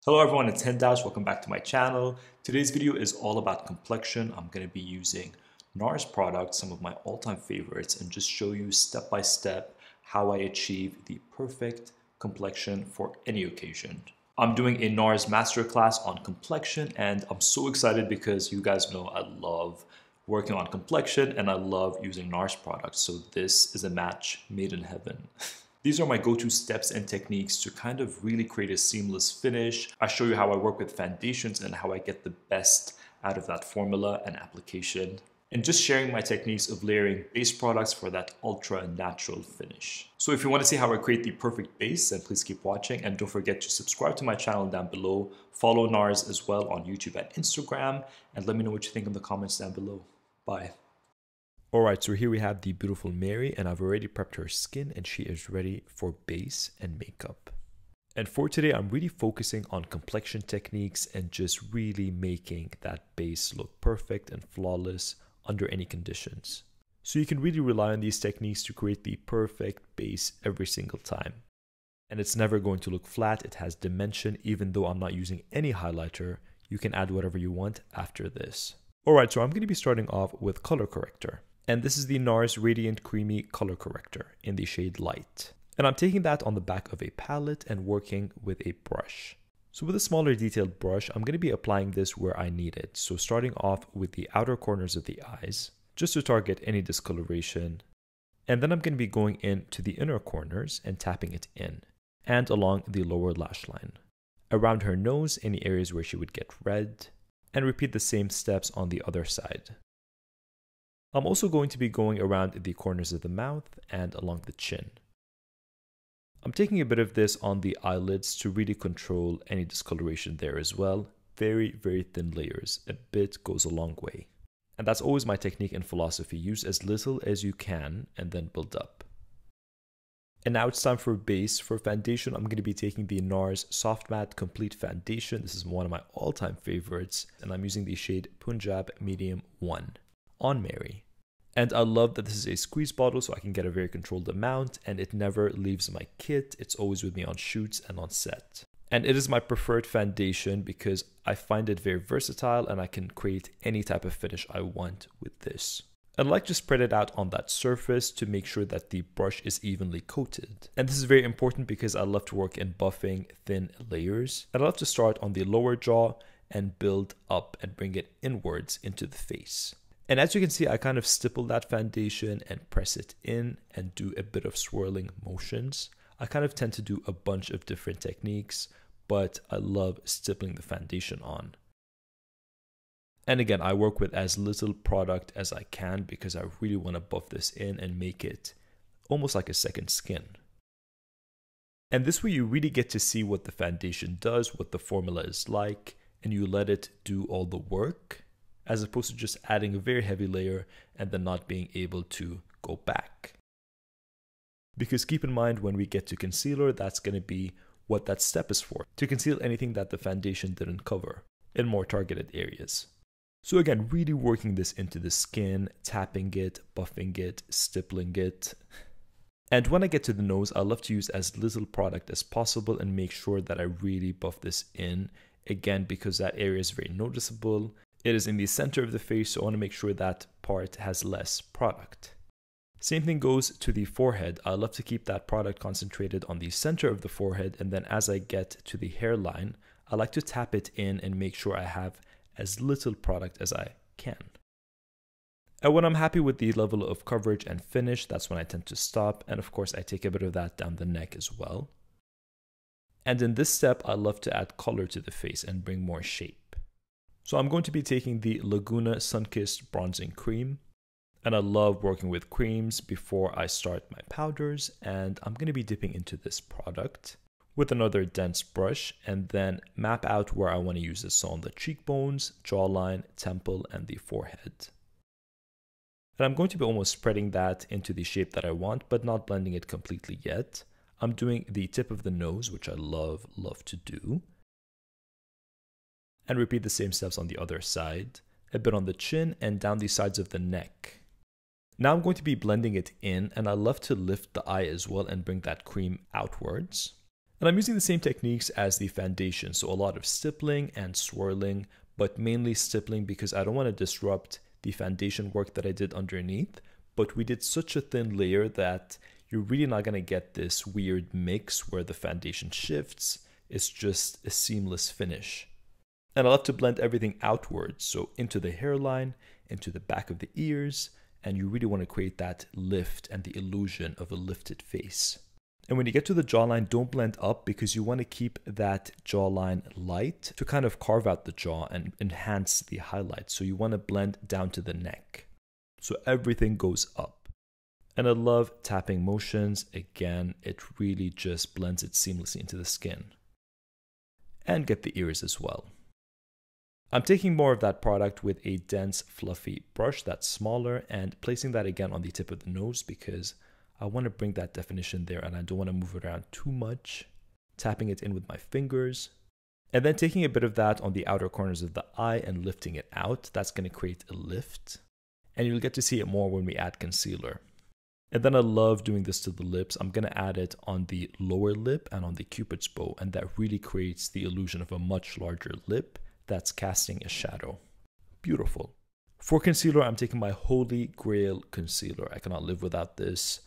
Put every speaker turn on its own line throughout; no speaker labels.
Hello everyone, it's Hindash. Welcome back to my channel. Today's video is all about complexion. I'm going to be using Nars products, some of my all-time favorites, and just show you step by step how I achieve the perfect complexion for any occasion. I'm doing a Nars masterclass on complexion, and I'm so excited because you guys know I love working on complexion and I love using Nars products. So this is a match made in heaven. These are my go-to steps and techniques to kind of really create a seamless finish. I show you how I work with foundations and how I get the best out of that formula and application. And just sharing my techniques of layering base products for that ultra natural finish. So if you want to see how I create the perfect base, then please keep watching. And don't forget to subscribe to my channel down below. Follow Nars as well on YouTube and Instagram. And let me know what you think in the comments down below. Bye. Alright, so here we have the beautiful Mary, and I've already prepped her skin and she is ready for base and makeup. And for today, I'm really focusing on complexion techniques and just really making that base look perfect and flawless under any conditions. So you can really rely on these techniques to create the perfect base every single time. And it's never going to look flat, it has dimension. Even though I'm not using any highlighter, you can add whatever you want after this. Alright, so I'm going to be starting off with color corrector. And this is the Nars Radiant Creamy Color Corrector in the shade Light. And I'm taking that on the back of a palette and working with a brush. So with a smaller detailed brush, I'm going to be applying this where I need it. So starting off with the outer corners of the eyes, just to target any discoloration. And then I'm going to be going into the inner corners and tapping it in. And along the lower lash line. Around her nose, any areas where she would get red. And repeat the same steps on the other side. I'm also going to be going around the corners of the mouth and along the chin. I'm taking a bit of this on the eyelids to really control any discoloration there as well. Very, very thin layers. A bit goes a long way. And that's always my technique and philosophy. Use as little as you can and then build up. And now it's time for base. For foundation, I'm going to be taking the Nars Soft Matte Complete Foundation. This is one of my all-time favorites. And I'm using the shade Punjab Medium 1. On Mary. And I love that this is a squeeze bottle so I can get a very controlled amount and it never leaves my kit. It's always with me on shoots and on set. And it is my preferred foundation because I find it very versatile and I can create any type of finish I want with this. I like to spread it out on that surface to make sure that the brush is evenly coated. And this is very important because I love to work in buffing thin layers. I love to start on the lower jaw and build up and bring it inwards into the face. And as you can see, I kind of stipple that foundation and press it in and do a bit of swirling motions. I kind of tend to do a bunch of different techniques, but I love stippling the foundation on. And again, I work with as little product as I can because I really want to buff this in and make it almost like a second skin. And this way you really get to see what the foundation does, what the formula is like, and you let it do all the work, as opposed to just adding a very heavy layer and then not being able to go back. Because keep in mind, when we get to concealer, that's going to be what that step is for, to conceal anything that the foundation didn't cover in more targeted areas. So again, really working this into the skin, tapping it, buffing it, stippling it. And when I get to the nose, I love to use as little product as possible and make sure that I really buff this in, again, because that area is very noticeable. It is in the center of the face, so I want to make sure that part has less product. Same thing goes to the forehead. I love to keep that product concentrated on the center of the forehead, and then as I get to the hairline, I like to tap it in and make sure I have as little product as I can. And when I'm happy with the level of coverage and finish, that's when I tend to stop, and of course I take a bit of that down the neck as well. And in this step, I love to add color to the face and bring more shape. So I'm going to be taking the Laguna Sunkissed Bronzing Cream. And I love working with creams before I start my powders. And I'm going to be dipping into this product with another dense brush and then map out where I want to use this on the cheekbones, jawline, temple, and the forehead. And I'm going to be almost spreading that into the shape that I want, but not blending it completely yet. I'm doing the tip of the nose, which I love to do. And repeat the same steps on the other side, a bit on the chin and down the sides of the neck. Now I'm going to be blending it in, and I love to lift the eye as well and bring that cream outwards. And I'm using the same techniques as the foundation, so a lot of stippling and swirling, but mainly stippling because I don't want to disrupt the foundation work that I did underneath. But we did such a thin layer that you're really not going to get this weird mix where the foundation shifts. It's just a seamless finish. And I love to blend everything outwards, so into the hairline, into the back of the ears, and you really want to create that lift and the illusion of a lifted face. And when you get to the jawline, don't blend up because you want to keep that jawline light to kind of carve out the jaw and enhance the highlight. So you want to blend down to the neck. So everything goes up. And I love tapping motions. Again, it really just blends it seamlessly into the skin. And get the ears as well. I'm taking more of that product with a dense, fluffy brush that's smaller and placing that again on the tip of the nose because I want to bring that definition there and I don't want to move it around too much. Tapping it in with my fingers. And then taking a bit of that on the outer corners of the eye and lifting it out. That's going to create a lift. And you'll get to see it more when we add concealer. And then I love doing this to the lips. I'm going to add it on the lower lip and on the cupid's bow. And that really creates the illusion of a much larger lip that's casting a shadow. Beautiful. For concealer, I'm taking my Holy Grail concealer. I cannot live without this.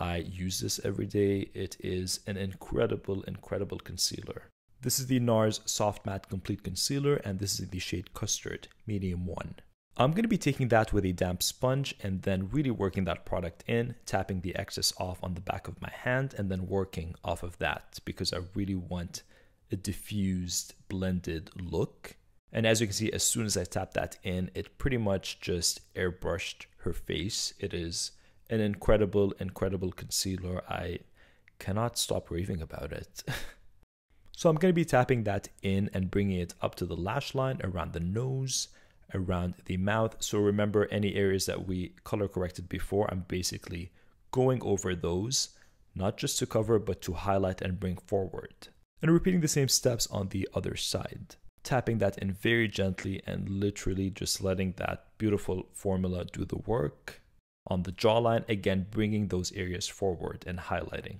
I use this every day. It is an incredible, incredible concealer. This is the Nars Soft Matte Complete Concealer, and this is the shade Custard, Medium 1. I'm going to be taking that with a damp sponge and then really working that product in, tapping the excess off on the back of my hand, and then working off of that because I really want a diffused, blended look. And as you can see, as soon as I tap that in, it pretty much just airbrushed her face. It is an incredible, incredible concealer. I cannot stop raving about it. So I'm going to be tapping that in and bringing it up to the lash line, around the nose, around the mouth. So remember, any areas that we color corrected before, I'm basically going over those, not just to cover, but to highlight and bring forward. And repeating the same steps on the other side. Tapping that in very gently and literally just letting that beautiful formula do the work. On the jawline, again, bringing those areas forward and highlighting.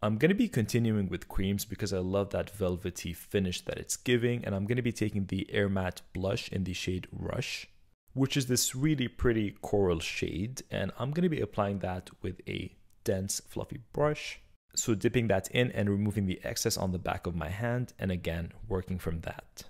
I'm going to be continuing with creams because I love that velvety finish that it's giving. And I'm going to be taking the Air Matte blush in the shade Rush, which is this really pretty coral shade. And I'm going to be applying that with a dense, fluffy brush. So dipping that in and removing the excess on the back of my hand. And again, working from that.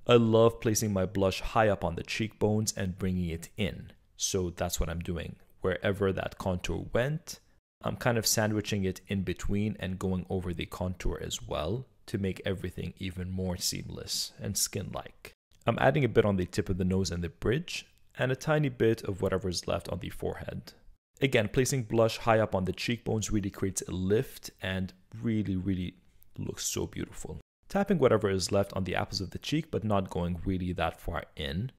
I love placing my blush high up on the cheekbones and bringing it in. So that's what I'm doing. Wherever that contour went, I'm kind of sandwiching it in between and going over the contour as well to make everything even more seamless and skin-like. I'm adding a bit on the tip of the nose and the bridge, and a tiny bit of whatever is left on the forehead. Again, placing blush high up on the cheekbones really creates a lift and really looks so beautiful. Tapping whatever is left on the apples of the cheek, but not going really that far in.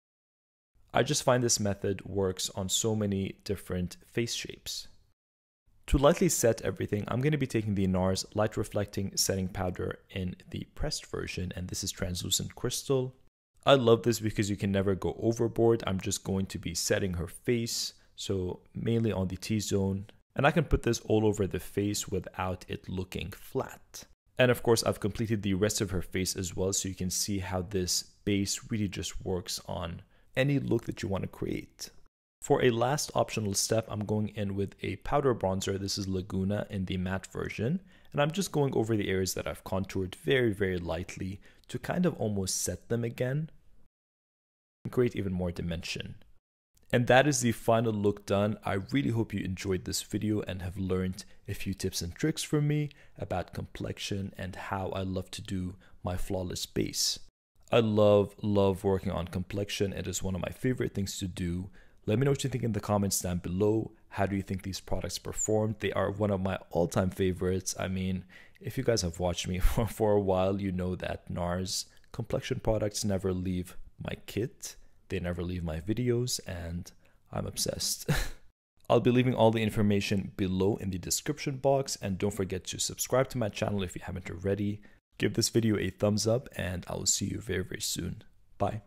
I just find this method works on so many different face shapes. To lightly set everything, I'm going to be taking the Nars Light Reflecting Setting Powder in the pressed version, and this is translucent crystal. I love this because you can never go overboard. I'm just going to be setting her face, so mainly on the T-zone, and I can put this all over the face without it looking flat. And of course, I've completed the rest of her face as well, so you can see how this base really just works on any look that you want to create. For a last optional step, I'm going in with a powder bronzer. This is Laguna in the matte version. And I'm just going over the areas that I've contoured very lightly to kind of almost set them again and create even more dimension. And that is the final look done. I really hope you enjoyed this video and have learned a few tips and tricks from me about complexion and how I love to do my flawless base. I love working on complexion. It is one of my favorite things to do. Let me know what you think in the comments down below. How do you think these products performed? They are one of my all-time favorites. I mean, if you guys have watched me for a while, you know that Nars complexion products never leave my kit. They never leave my videos, and I'm obsessed. I'll be leaving all the information below in the description box, and don't forget to subscribe to my channel if you haven't already. Give this video a thumbs up, and I will see you very soon. Bye.